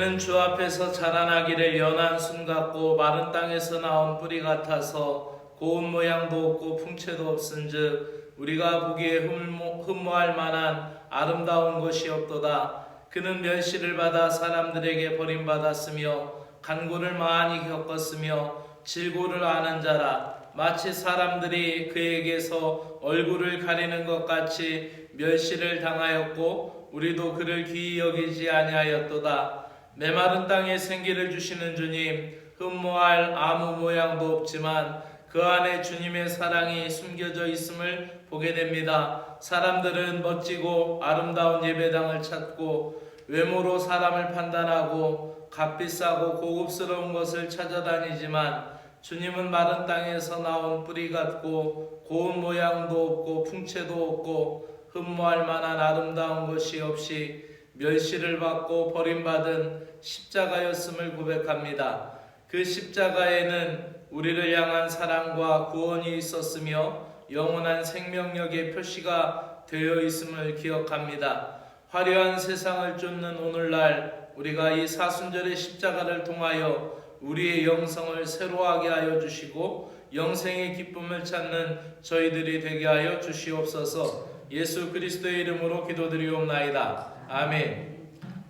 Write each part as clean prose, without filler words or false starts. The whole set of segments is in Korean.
너희는 주 앞에서 자라나기를 연한 순 같고 마른 땅에서 나온 뿌리 같아서 고운 모양도 없고 풍채도 없은즉 우리가 보기에 흠모할 만한 아름다운 것이 없도다. 그는 멸시를 받아 사람들에게 버림받았으며 간고를 많이 겪었으며 질고를 아는 자라. 마치 사람들이 그에게서 얼굴을 가리는 것 같이 멸시를 당하였고 우리도 그를 귀히 여기지 아니하였도다. 메마른 땅에 생기를 주시는 주님, 흠모할 아무 모양도 없지만 그 안에 주님의 사랑이 숨겨져 있음을 보게 됩니다. 사람들은 멋지고 아름다운 예배당을 찾고 외모로 사람을 판단하고 값비싸고 고급스러운 것을 찾아다니지만 주님은 마른 땅에서 나온 뿌리 같고 고운 모양도 없고 풍채도 없고 흠모할 만한 아름다운 것이 없이 멸시를 받고 버림받은 십자가였음을 고백합니다. 그 십자가에는 우리를 향한 사랑과 구원이 있었으며 영원한 생명력의 표시가 되어 있음을 기억합니다. 화려한 세상을 쫓는 오늘날 우리가 이 사순절의 십자가를 통하여 우리의 영성을 새로하게 하여 주시고 영생의 기쁨을 찾는 저희들이 되게 하여 주시옵소서. 예수 그리스도의 이름으로 기도드리옵나이다. 아멘.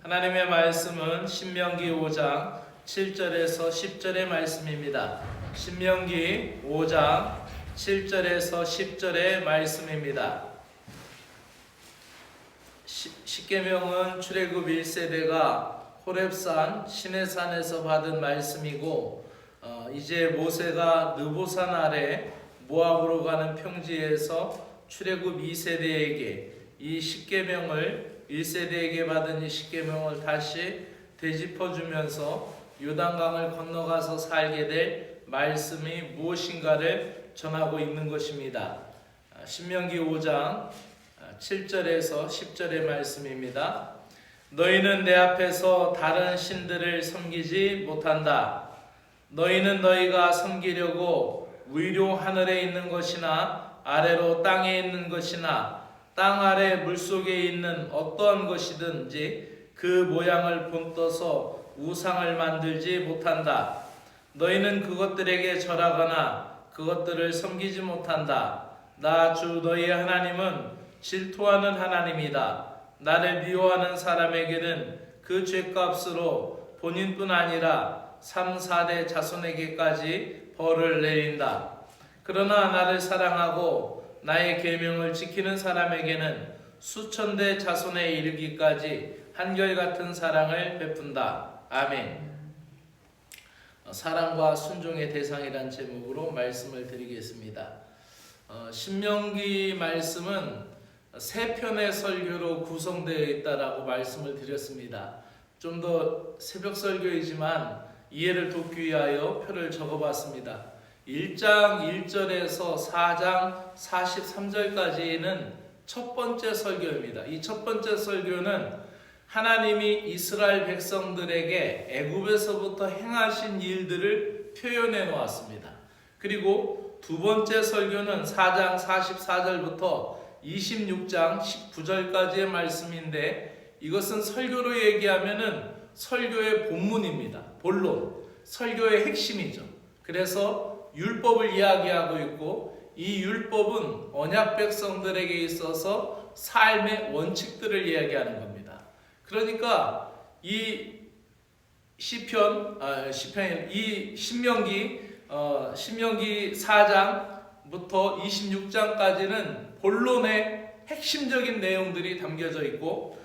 하나님의 말씀은 신명기 5장 7절에서 10절의 말씀입니다. 신명기 5장 7절에서 10절의 말씀입니다. 십계명은 출애굽 1세대가 호렙산 시내산에서 받은 말씀이고 이제 모세가 느보산 아래 모압으로 가는 평지에서 출애굽 2세대에게 이 십계명을 1세대에게 받은 이 십계명을 다시 되짚어주면서 요단강을 건너가서 살게 될 말씀이 무엇인가를 전하고 있는 것입니다. 신명기 5장 7절에서 10절의 말씀입니다. 너희는 내 앞에서 다른 신들을 섬기지 못한다. 너희는 너희가 섬기려고 위로 하늘에 있는 것이나 아래로 땅에 있는 것이나 땅 아래 물속에 있는 어떠한 것이든지 그 모양을 본떠서 우상을 만들지 못한다. 너희는 그것들에게 절하거나 그것들을 섬기지 못한다. 나 주 너희의 하나님은 질투하는 하나님이다. 나를 미워하는 사람에게는 그 죄값으로 본인뿐 아니라 3, 4대 자손에게까지 벌을 내린다. 그러나 나를 사랑하고 나의 계명을 지키는 사람에게는 수천 대 자손에 이르기까지 한결같은 사랑을 베푼다. 아멘. 사랑과 순종의 대상이란 제목으로 말씀을 드리겠습니다. 신명기 말씀은 세 편의 설교로 구성되어 있다라고 말씀을 드렸습니다. 좀 더 새벽 설교이지만 이해를 돕기 위하여 표를 적어봤습니다. 1장 1절에서 4장 43절까지는 첫 번째 설교입니다. 이 첫 번째 설교는 하나님이 이스라엘 백성들에게 애굽에서부터 행하신 일들을 표현해 놓았습니다. 그리고 두 번째 설교는 4장 44절부터 26장 19절까지의 말씀인데 이것은 설교로 얘기하면은 설교의 본문입니다. 본론, 설교의 핵심이죠. 그래서 율법을 이야기하고 있고 이 율법은 언약 백성들에게 있어서 삶의 원칙들을 이야기하는 겁니다. 그러니까 이 신명기 4장부터 26장까지는 본론의 핵심적인 내용들이 담겨져 있고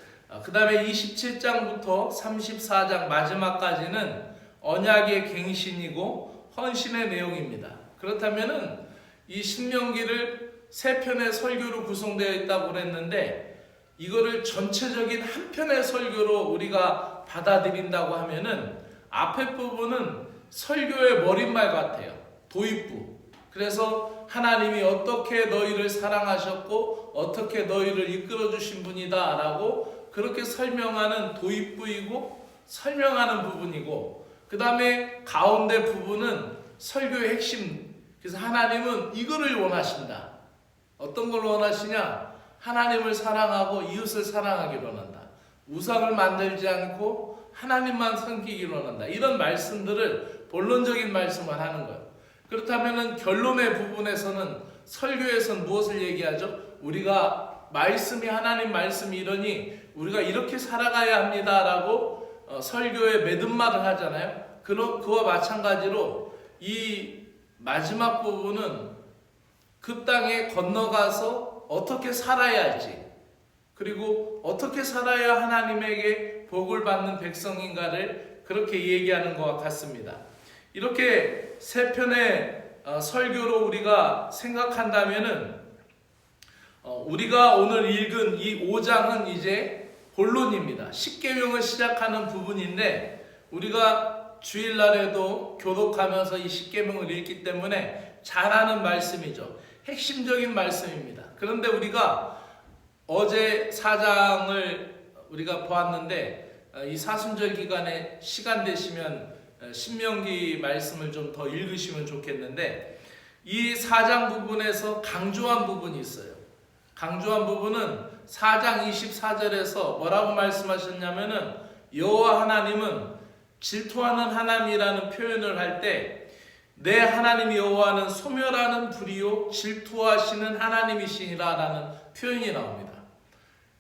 그 다음에 27장부터 34장 마지막까지는 언약의 갱신이고 헌신의 내용입니다. 그렇다면은 이 신명기를 세 편의 설교로 구성되어 있다고 그랬는데 이거를 전체적인 한 편의 설교로 우리가 받아들인다고 하면은 앞에 부분은 설교의 머릿말 같아요. 도입부. 그래서 하나님이 어떻게 너희를 사랑하셨고 어떻게 너희를 이끌어 주신 분이다 라고 그렇게 설명하는 도입부이고 설명하는 부분이고 그 다음에 가운데 부분은 설교의 핵심. 그래서 하나님은 이거를 원하신다. 어떤 걸 원하시냐? 하나님을 사랑하고 이웃을 사랑하기를 원한다. 우상을 만들지 않고 하나님만 섬기기로 한다. 이런 말씀들을 본론적인 말씀을 하는 거예요. 그렇다면 결론의 부분에서는 설교에서는 무엇을 얘기하죠? 우리가 말씀이 하나님 말씀이 이러니 우리가 이렇게 살아가야 합니다라고 설교에 매듭말을 하잖아요. 그와 마찬가지로 이 마지막 부분은 그 땅에 건너가서 어떻게 살아야 할지, 그리고 어떻게 살아야 하나님에게 복을 받는 백성인가를 그렇게 얘기하는 것과 같습니다. 이렇게 세 편의 설교로 우리가 생각한다면은 우리가 오늘 읽은 이 5장은 이제 본론입니다. 십계명을 시작하는 부분인데 우리가 주일날에도 교독하면서 이 십계명을 읽기 때문에 잘 아는 말씀이죠. 핵심적인 말씀입니다. 그런데 우리가 어제 4장을 우리가 보았는데 이 사순절 기간에 시간 되시면 신명기 말씀을 좀 더 읽으시면 좋겠는데 이 4장 부분에서 강조한 부분이 있어요. 강조한 부분은 4장 24절에서 뭐라고 말씀하셨냐면은 여호와 하나님은 질투하는 하나님이라는 표현을 할 때 내 하나님 여호와는 소멸하는 불이요 질투하시는 하나님이시니라 라는 표현이 나옵니다.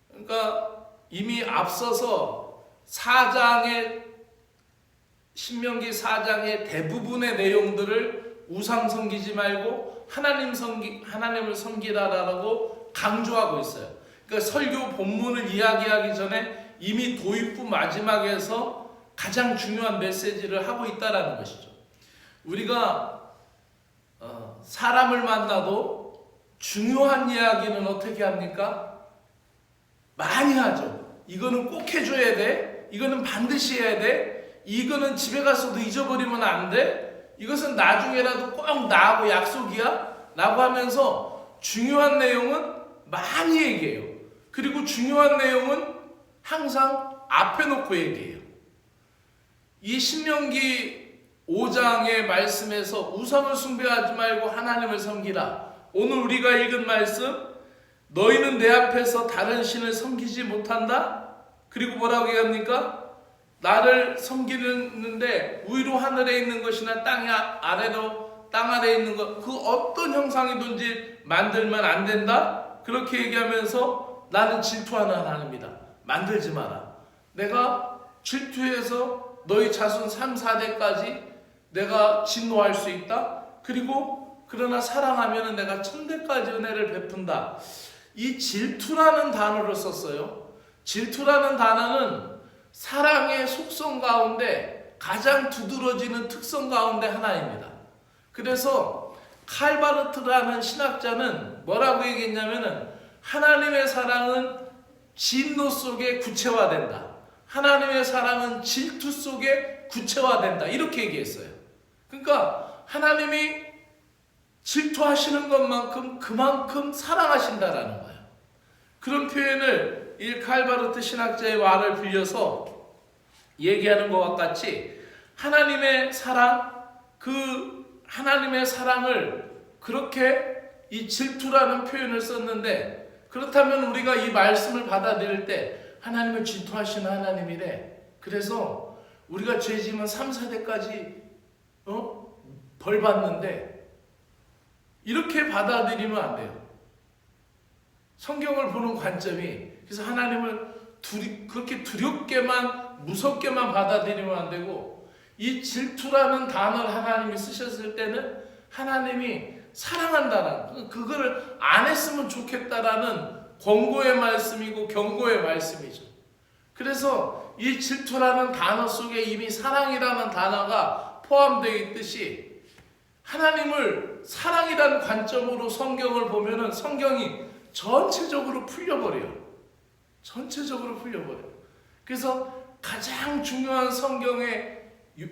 그러니까 이미 앞서서 4장의 신명기 4장의 대부분의 내용들을 우상 섬기지 말고 하나님을 섬기라라고 강조하고 있어요. 그러니까 설교 본문을 이야기하기 전에 이미 도입부 마지막에서 가장 중요한 메시지를 하고 있다라는 것이죠. 우리가 사람을 만나도 중요한 이야기는 어떻게 합니까? 많이 하죠. 이거는 꼭 해줘야 돼. 이거는 반드시 해야 돼. 이거는 집에 가서도 잊어버리면 안 돼. 이것은 나중에라도 꼭 나하고 약속이야. 라고 하면서 중요한 내용은 많이 얘기해요. 그리고 중요한 내용은 항상 앞에 놓고 얘기해요. 이 신명기 5장의 말씀에서 우상을 숭배하지 말고 하나님을 섬기라. 오늘 우리가 읽은 말씀, 너희는 내 앞에서 다른 신을 섬기지 못한다? 그리고 뭐라고 얘기합니까? 나를 섬기는데 위로 하늘에 있는 것이나 땅 아래에 있는 것, 그 어떤 형상이든지 만들면 안 된다? 그렇게 얘기하면서 나는 질투하는 하나님이다. 만들지 마라. 내가 질투해서 너희 자손 3, 4대까지 내가 진노할 수 있다. 그리고 그러나 사랑하면 내가 천대까지 은혜를 베푼다. 이 질투라는 단어를 썼어요. 질투라는 단어는 사랑의 속성 가운데 가장 두드러지는 특성 가운데 하나입니다. 그래서 칼바르트라는 신학자는 뭐라고 얘기했냐면은 하나님의 사랑은 진노 속에 구체화된다. 하나님의 사랑은 질투 속에 구체화된다. 이렇게 얘기했어요. 그러니까 하나님이 질투하시는 것만큼 그만큼 사랑하신다라는 거예요. 그런 표현을 이 칼바르트 신학자의 말을 빌려서 얘기하는 것과 같이 하나님의 사랑, 그 하나님의 사랑을 그렇게 이 질투라는 표현을 썼는데 그렇다면 우리가 이 말씀을 받아들일 때 하나님을 질투하시는 하나님이래. 그래서 우리가 죄 지으면 3, 4대까지 벌 받는데 이렇게 받아들이면 안 돼요. 성경을 보는 관점이 그래서 하나님을 그렇게 두렵게만 무섭게만 받아들이면 안 되고 이 질투라는 단어를 하나님이 쓰셨을 때는 하나님이 사랑한다라는 그거를 안 했으면 좋겠다라는 권고의 말씀이고 경고의 말씀이죠. 그래서 이 질투라는 단어 속에 이미 사랑이라는 단어가 포함되어 있듯이 하나님을 사랑이라는 관점으로 성경을 보면은 성경이 전체적으로 풀려버려요. 전체적으로 풀려버려요. 그래서 가장 중요한 성경의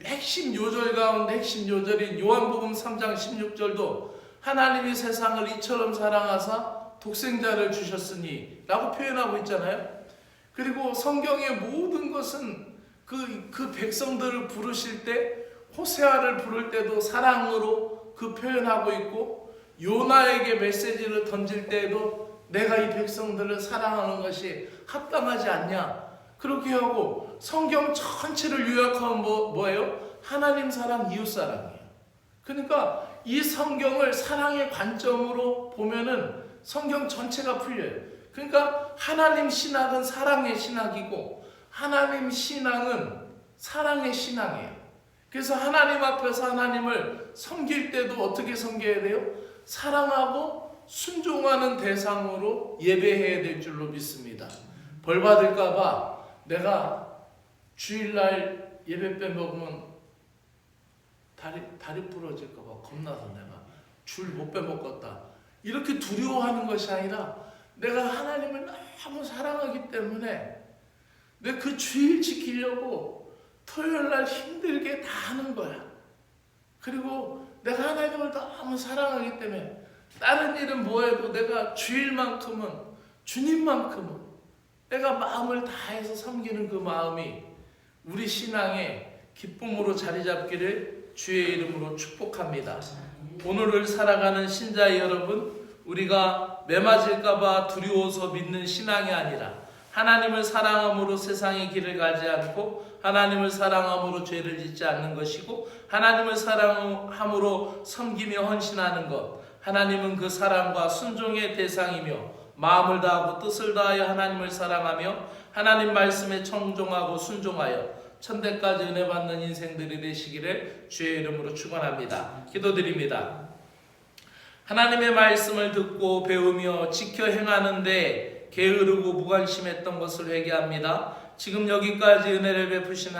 핵심 요절 가운데 핵심 요절인 요한복음 3장 16절도 하나님이 세상을 이처럼 사랑하사 독생자를 주셨으니 라고 표현하고 있잖아요. 그리고 성경의 모든 것은 그 백성들을 부르실 때 호세아를 부를 때도 사랑으로 그 표현하고 있고 요나에게 메시지를 던질 때에도 내가 이 백성들을 사랑하는 것이 합당하지 않냐. 그렇게 하고 성경 전체를 요약하면 뭐예요? 하나님 사랑, 이웃 사랑이에요. 그러니까 이 성경을 사랑의 관점으로 보면은 성경 전체가 풀려요. 그러니까 하나님 신학은 사랑의 신학이고 하나님 신앙은 사랑의 신앙이에요. 그래서 하나님 앞에서 하나님을 섬길 때도 어떻게 섬겨야 돼요? 사랑하고 순종하는 대상으로 예배해야 될 줄로 믿습니다. 벌 받을까 봐 내가 주일날 예배 빼먹으면 다리 부러질까 봐 겁나서 내가 줄 못 빼먹겠다 이렇게 두려워하는 것이 아니라 내가 하나님을 너무 사랑하기 때문에 내가 그 주일 지키려고 토요일날 힘들게 다 하는 거야. 그리고 내가 하나님을 너무 사랑하기 때문에 다른 일은 뭐해도 내가 주일만큼은 주님만큼은 내가 마음을 다해서 섬기는 그 마음이 우리 신앙의 기쁨으로 자리 잡기를 주의 이름으로 축복합니다. 오늘을 살아가는 신자 여러분, 우리가 매맞을까봐 두려워서 믿는 신앙이 아니라 하나님을 사랑함으로 세상의 길을 가지 않고 하나님을 사랑함으로 죄를 짓지 않는 것이고 하나님을 사랑함으로 섬기며 헌신하는 것, 하나님은 그 사랑과 순종의 대상이며 마음을 다하고 뜻을 다하여 하나님을 사랑하며 하나님 말씀에 청종하고 순종하여 천대까지 은혜 받는 인생들이 되시기를 주의 이름으로 축원합니다. 기도드립니다. 하나님의 말씀을 듣고 배우며 지켜 행하는데 게으르고 무관심했던 것을 회개합니다. 지금 여기까지 은혜를 베푸신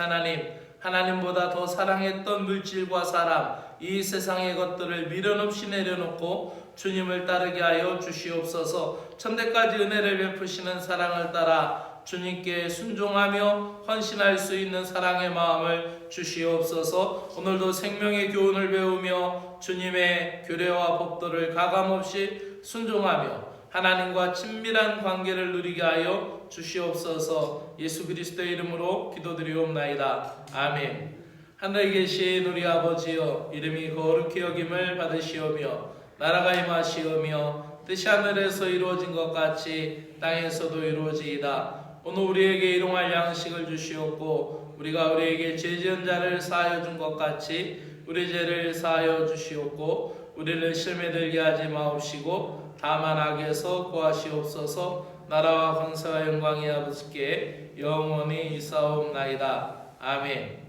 하나님보다 더 사랑했던 물질과 사람, 이 세상의 것들을 미련 없이 내려놓고 주님을 따르게 하여 주시옵소서. 천대까지 은혜를 베푸시는 사랑을 따라 주님께 순종하며 헌신할 수 있는 사랑의 마음을 주시옵소서. 오늘도 생명의 교훈을 배우며 주님의 규례와 법도를 가감없이 순종하며 하나님과 친밀한 관계를 누리게 하여 주시옵소서. 예수 그리스도의 이름으로 기도드리옵나이다. 아멘. 하늘에 계신 우리 아버지여, 이름이 거룩히 여김을 받으시오며 나라가 임하시오며 뜻이 하늘에서 이루어진 것 같이 땅에서도 이루어지이다. 오늘 우리에게 일용할 양식을 주시옵고 우리가 우리에게 죄 지은 자를 사하여 준 것 같이 우리 죄를 사하여 주시옵고 우리를 시험에 들게 하지 마옵시고 다만 악에서 구하시옵소서. 나라와 권세와 영광이 아버지께 영원히 있사옵나이다. 아멘.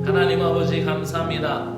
하나님 아버지 감사합니다.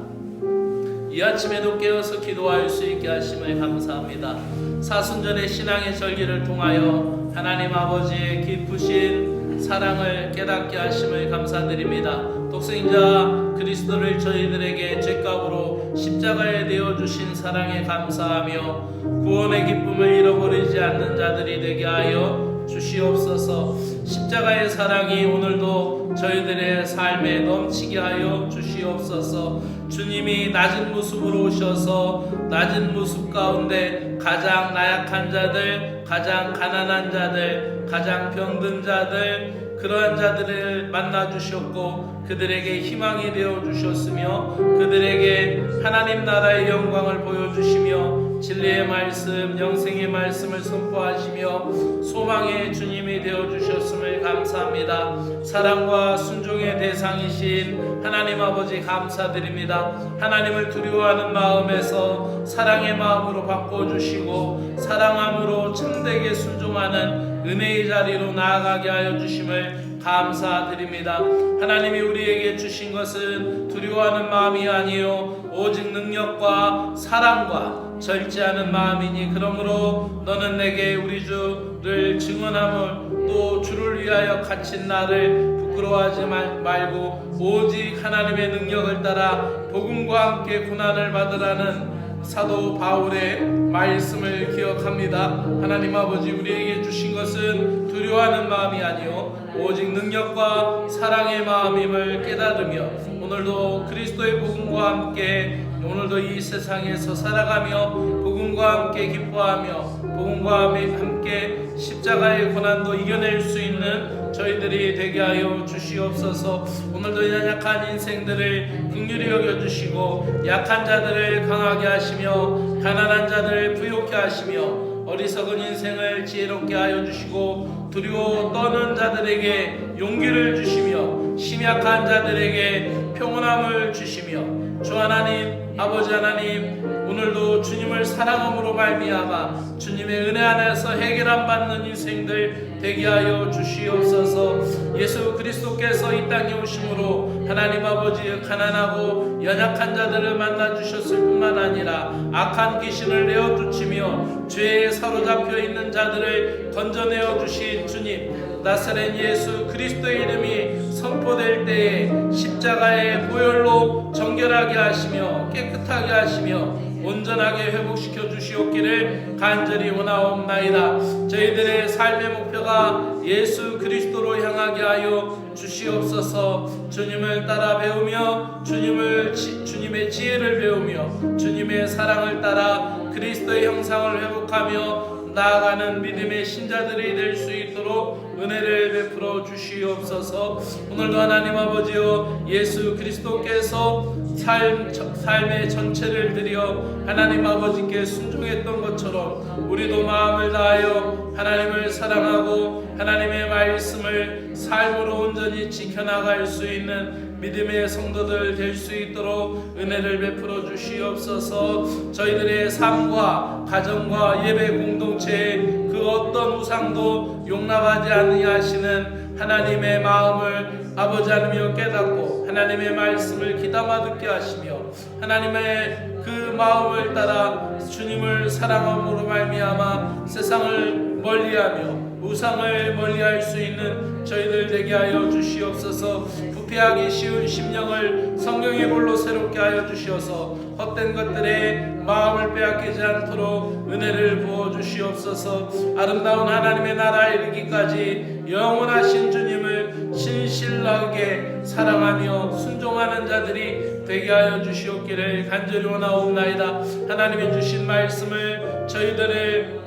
이 아침에도 깨어서 기도할 수 있게 하심을 감사합니다. 사순절의 신앙의 절기를 통하여 하나님 아버지의 깊으신 사랑을 깨닫게 하심을 감사드립니다. 독생자 그리스도를 저희들에게 죄값으로 십자가에 내어주신 사랑에 감사하며 구원의 기쁨을 잃어버리지 않는 자들이 되게 하여 주시옵소서. 십자가의 사랑이 오늘도 저희들의 삶에 넘치게 하여 주시옵소서. 주님이 낮은 모습으로 오셔서 낮은 모습 가운데 가장 나약한 자들, 가장 가난한 자들, 가장 병든 자들, 그러한 자들을 만나 주셨고 그들에게 희망이 되어 주셨으며 그들에게 하나님 나라의 영광을 보여주시며 진리의 말씀, 영생의 말씀을 선포하시며 소망의 주님이 되어 주셨음을 감사합니다. 사랑과 순종의 대상이신 하나님 아버지 감사드립니다. 하나님을 두려워하는 마음에서 사랑의 마음으로 바꿔주시고 사랑함으로 참되게 순종하는 은혜의 자리로 나아가게 하여 주심을 감사드립니다. 하나님이 우리에게 주신 것은 두려워하는 마음이 아니요 오직 능력과 사랑과 절제하는 마음이니 그러므로 너는 내게 우리 주를 증언함을 또 주를 위하여 갇힌 나를 부끄러워하지 말고 오직 하나님의 능력을 따라 복음과 함께 고난을 받으라는 사도 바울의 말씀을 기억합니다. 하나님 아버지 우리에게 주신 것은 두려워하는 마음이 아니요 오직 능력과 사랑의 마음임을 깨달으며 오늘도 그리스도의 복음과 함께 오늘도 이 세상에서 살아가며 복음과 함께 기뻐하며 복음과 함께 십자가의 고난도 이겨낼 수 있는 저희들이 되게 하여 주시옵소서. 오늘도 연약한 인생들을 긍휼히 여겨주시고 약한 자들을 강하게 하시며 가난한 자들을 부욕케 하시며 어리석은 인생을 지혜롭게 하여 주시고 두려워 떠는 자들에게 용기를 주시며 심약한 자들에게 평온함을 주시며 주 하나님 아버지 하나님 오늘도 주님을 사랑함으로 말미암아 주님의 은혜 안에서 해결함 받는 인생들 되게 하여 주시옵소서. 예수 그리스도께서 이 땅에 오심으로 하나님 아버지 가난하고 연약한 자들을 만나 주셨을 뿐만 아니라 악한 귀신을 내어 쫓으며 죄에 사로잡혀 있는 자들을 건져내어 주신 주님, 나사렛 예수 그리스도의 이름이 선포될 때에 십자가의 보혈로 정결하게 하시며 깨끗하게 하시며 온전하게 회복시켜 주시옵기를 간절히 원하옵나이다. 저희들의 삶의 목표가 예수 그리스도로 향하게 하여 주시옵소서. 주님을 따라 배우며 주님의 지혜를 배우며 주님의 사랑을 따라 그리스도의 형상을 회복하며 나아가는 믿음의 신자들이 될 수 있도록 은혜를 베풀어 주시옵소서. 오늘도 하나님 아버지여 예수 그리스도께서 삶의 전체를 드려 하나님 아버지께 순종했던 것처럼 우리도 마음을 다하여 하나님을 사랑하고 하나님의 말씀을 삶으로 온전히 지켜나갈 수 있는 믿음의 성도들 될 수 있도록 은혜를 베풀어 주시옵소서. 저희들의 삶과 가정과 예배 공동체에 그 어떤 우상도 용납하지 아니하시는 하나님의 마음을 아버지 하나님이여 깨닫고 하나님의 말씀을 귀담아 듣게 하시며 하나님의 그 마음을 따라 주님을 사랑함으로 말미암아 세상을 멀리하며 우상을 멀리할 수 있는 저희들 되게 하여 주시옵소서. 부패하기 쉬운 심령을 성령의 불로 새롭게 하여 주시어서 헛된 것들에 마음을 빼앗기지 않도록 은혜를 부어 주시옵소서. 아름다운 하나님의 나라에 이르기까지 영원하신 주님을 신실하게 사랑하며 순종하는 자들이 되게 하여 주시옵기를 간절히 원하옵나이다. 하나님이 주신 말씀을 저희들의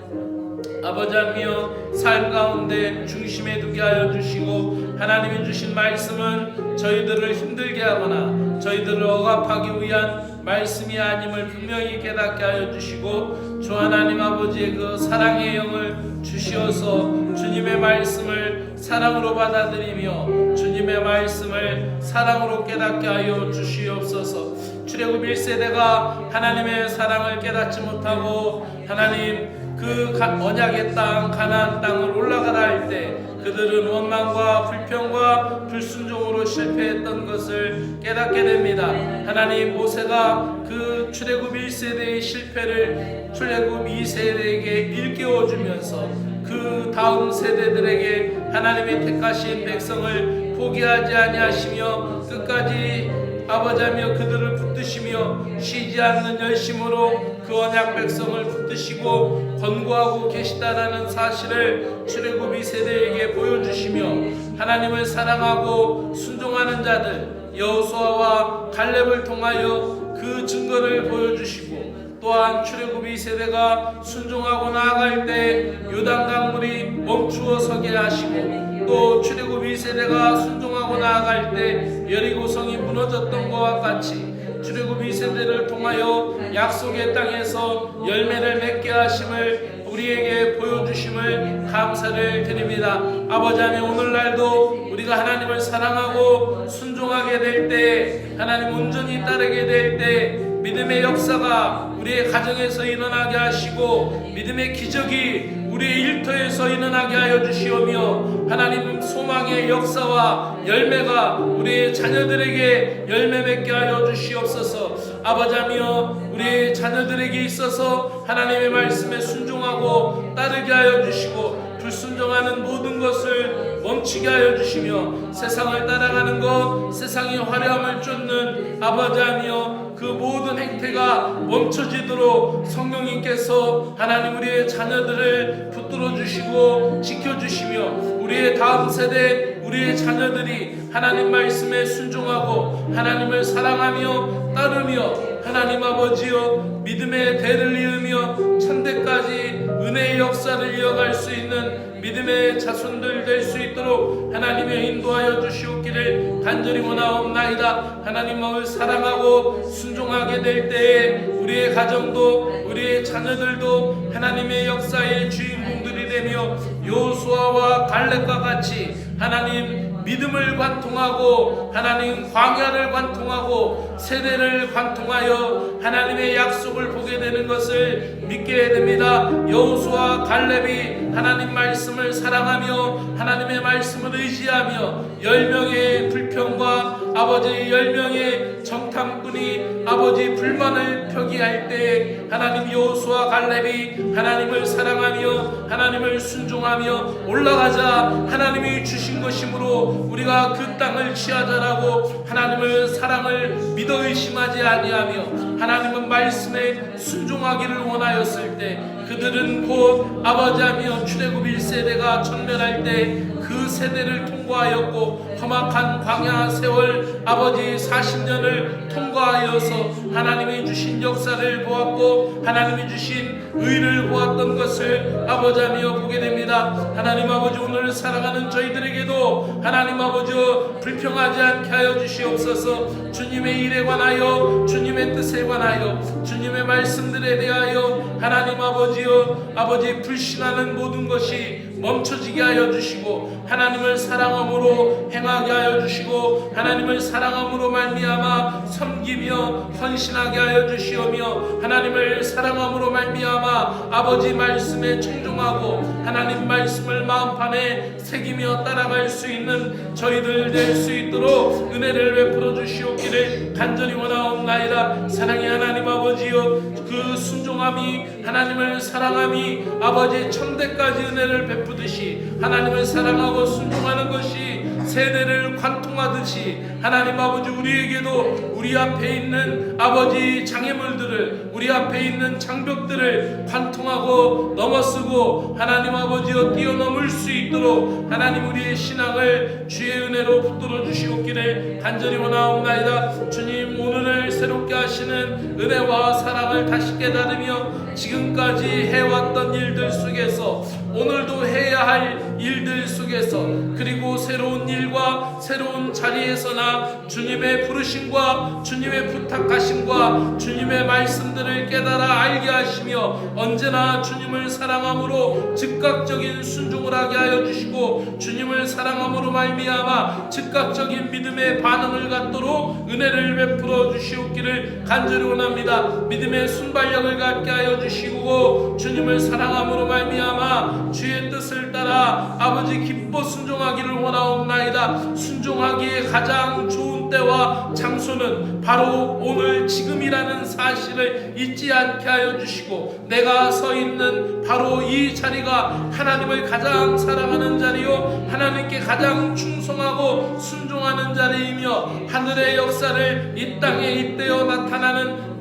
아버지 하나님이여 삶 가운데 중심에 두게 하여 주시고 하나님이 주신 말씀은 저희들을 힘들게 하거나 저희들을 억압하기 위한 말씀이 아님을 분명히 깨닫게 하여 주시고 주 하나님 아버지의 그 사랑의 영을 주시어서 주님의 말씀을 사랑으로 받아들이며 주님의 말씀을 사랑으로 깨닫게 하여 주시옵소서. 출애굽 1세대가 하나님의 사랑을 깨닫지 못하고 하나님 그 언약의 땅 가나안 땅을 올라가라 할 때 그들은 원망과 불평과 불순종으로 실패했던 것을 깨닫게 됩니다. 하나님 모세가 그 출애굽 1세대의 실패를 출애굽 2세대에게 일깨워주면서 그 다음 세대들에게 하나님의 택하신 백성을 포기하지 아니하시며 끝까지 아버지하며 그들을 붙드시며 쉬지 않는 열심으로 그 언약 백성을 붙드시고 권고하고 계시다라는 사실을 출애굽 2세대에게 보여주시며 하나님을 사랑하고 순종하는 자들 여호수아와 갈렙을 통하여 그 증거를 보여주시고 또한 출애굽 2세대가 순종하고 나아갈 때 요단강물이 멈추어 서게 하시고 또 출애굽 2세대가 순종하고 나아갈 때 여리고성이 무너졌던 것과 같이 출애굽 2세대를 통하여 약속의 땅에서 열매를 맺게 하심을 우리에게 보여주심을 감사를 드립니다. 아버지 하나님 오늘날도 우리가 하나님을 사랑하고 순종하게 될 때 하나님 온전히 따르게 될 때 믿음의 역사가 우리의 가정에서 일어나게 하시고 믿음의 기적이 우리의 일터에서 일어나게 하여 주시오며 하나님 소망의 역사와 열매가 우리의 자녀들에게 열매 맺게 하여 주시옵소서. 아버지며 우리의 자녀들에게 있어서 하나님의 말씀에 순종하고 따르게 하여 주시고 불순종하는 모든 것을 멈추게 하여 주시며 세상을 따라가는 것 세상의 화려함을 쫓는 아버지며 그 모든 행태가 멈춰지도록 성령님께서 하나님 우리의 자녀들을 붙들어 주시고 지켜주시며 우리의 다음 세대 우리의 자녀들이 하나님 말씀에 순종하고 하나님을 사랑하며 따르며 하나님 아버지여 믿음의 대를 이으며 천대까지 은혜의 역사를 이어갈 수 있는 믿음의 자손들 될 수 있도록 하나님의 인도하여 주시옵기를 간절히 원하옵나이다. 하나님을 사랑하고 순종하게 될 때에 우리의 가정도 우리의 자녀들도 하나님의 역사의 주인공들이 되며 여호수아와 갈렙과 같이 하나님 믿음을 관통하고 하나님 광야를 관통하고 세대를 관통하여 하나님의 약속을 보게 되는 것을 믿게 됩니다. 여호수아 갈렙이 하나님 말씀을 사랑하며 하나님의 말씀을 의지하며 10명의 불평과 아버지 10명의 정탐꾼이 아버지 불만을 표기할 때 하나님 여호수아 갈렙이 하나님을 사랑하며 하나님을 순종하며 올라가자 하나님이 주신 것이므로 우리가 그 땅을 취하자라고 하나님을 사랑을 믿어 의심하지 아니하며 하나님은 말씀에 순종하기를 원하였을 때 그들은 곧 아버지하며 출애굽 1세대가 전멸할 때 그 세대를 통과하였고 험악한 광야 세월 아버지 40년을 통과하여서 하나님이 주신 역사를 보았고 하나님이 주신 의를 보았던 것을 아버지하며 보게 됩니다. 하나님 아버지 오늘 살아가는 저희들에게도 하나님 아버지 불평하지 않게 하여 주시옵소서. 주님의 일에 관하여 주님의 뜻에 관하여 주님의 말씀들에 대하여 하나님 아버지여 아버지 불신하는 모든 것이 멈춰지게 하여 주시고 하나님을 사랑함으로 행하게 하여 주시고 하나님을 사랑함으로 말미암아 섬기며 헌신하게 하여 주시오며 하나님을 사랑함으로 말미암아 아버지 말씀에 청종하고 하나님 말씀을 마음판에 새기며 따라갈 수 있는 저희들 될 수 있도록 은혜를 베풀어 주시옵기를 간절히 원하옵나이다. 사랑의 하나님 아버지여 그 순종함이 하나님을 사랑함이 아버지 천대까지 은혜를 베푸듯이 하나님을 사랑하고 순종하는 것이 세대를 관통하듯이 하나님 아버지 우리에게도 우리 앞에 있는 아버지 장애물들을 우리 앞에 있는 장벽들을 관통하고 넘어서고 하나님 아버지여 뛰어넘을 수 있도록 하나님 우리의 신앙을 주의 은혜로 붙들어 주시옵기를 간절히 원하옵나이다. 주님 오늘을 새롭게 하시는 은혜와 사랑을 다시 깨달으며 지금까지 해왔던 일들 속에서 오늘도 해야 할 일들 속에서 그리고 새로운 일과 새로운 자리에서나 주님의 부르심과 주님의 부탁하심과 주님의 말씀들을 깨달아 알게 하시며 언제나 주님을 사랑함으로 즉각적인 순종을 하게 하여 주시고 주님을 사랑함으로 말미암아 즉각적인 믿음의 반응을 갖도록 은혜를 베풀어 주시옵기를 간절히 원합니다. 믿음의 순발력을 갖게 하여 주시고 주님을 사랑함으로 말미암아 주의 뜻을 따라 아버지 기뻐 순종하기를 원하옵나이다. 순종하기에 가장 좋은 때와 장소는 바로 오늘 지금이라는 사실을 잊지 않게 하여 주시고 내가 서 있는 바로 이 자리가 하나님을 가장 사랑하는 자리요 하나님께 가장 충성하고 순종하는 자리이며 하늘의 역사를 이 땅에 잇대어 나타나는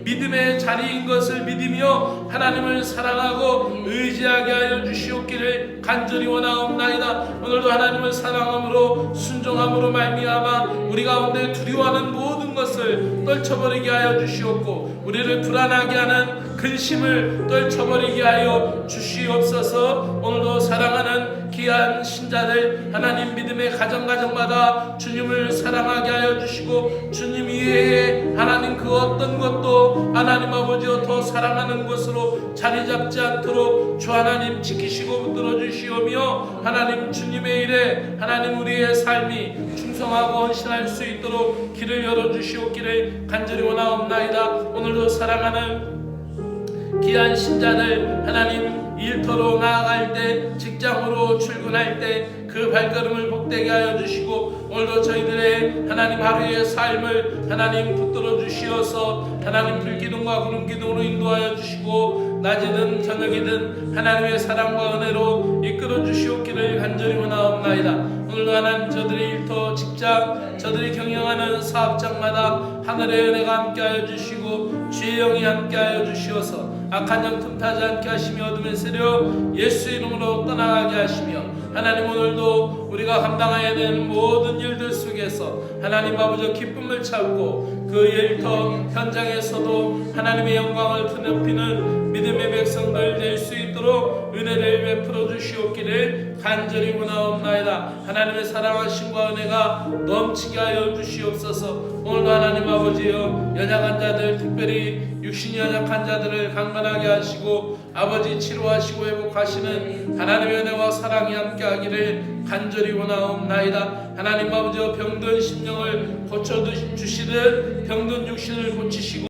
믿음의 자리인 것을 믿으며 하나님을 사랑하고 의지하게 하여 주시옵기를 간절히 원하옵나이다. 오늘도 하나님을 사랑함으로 순종함으로 말미암아 우리 가운데 두려워하는 모든 것을 떨쳐버리게 하여 주시옵고 우리를 불안하게 하는 근심을 떨쳐버리게 하여 주시옵소서. 오늘도 사랑하는 귀한 신자들 하나님 믿음의 가정마다 주님을 사랑하게 하여 주시고 주님 이외에 하나님 그 어떤 것도 하나님 아버지여 더 사랑하는 것으로 자리 잡지 않도록 주 하나님 지키시고 붙들어 주시오며 하나님 주님의 일에 하나님 우리의 삶이 충성하고 헌신할 수 있도록 길을 열어주시옵기를 간절히 원하옵나이다. 오늘도 사랑하는 귀한 신자들 하나님 일터로 나아갈 때 직장으로 출근할 때 그 발걸음을 복되게 하여 주시고 오늘도 저희들의 하나님 하루의 삶을 하나님 붙들어 주시어서 하나님 불기둥과 구름기둥으로 인도하여 주시고 낮이든 저녁이든 하나님의 사랑과 은혜로 이끌어 주시옵기를 간절히 원하옵나이다. 오늘도 하나님 저들의 일터 직장 저들이 경영하는 사업장마다 하늘의 은혜가 함께하여 주시고 주의 영이 함께하여 주시어서 악한 영 틈타지 않게 하시며 어둠의 세력 예수의 이름으로 떠나가게 하시며 하나님 오늘도 우리가 감당해야 되는 모든 일들 속에서 하나님 아버지 기쁨을 찾고 그 일터 현장에서도 하나님의 영광을 드높이는 믿음의 백성들 될 수 있도록 있도록 은혜를 베풀어 주시옵기를 간절히 원하옵나이다. 하나님의 사랑하심과 은혜가 넘치게 하여 주시옵소서. 오늘도 하나님 아버지여, 연약한 자들, 특별히 육신이 연약한 자들을 강건하게 하시고 아버지 치료하시고 회복하시는 하나님의 은혜와 사랑이 함께하기를 간절히 원하옵나이다. 하나님 아버지여, 병든 심령을 고쳐주시듯 병든 육신을 고치시고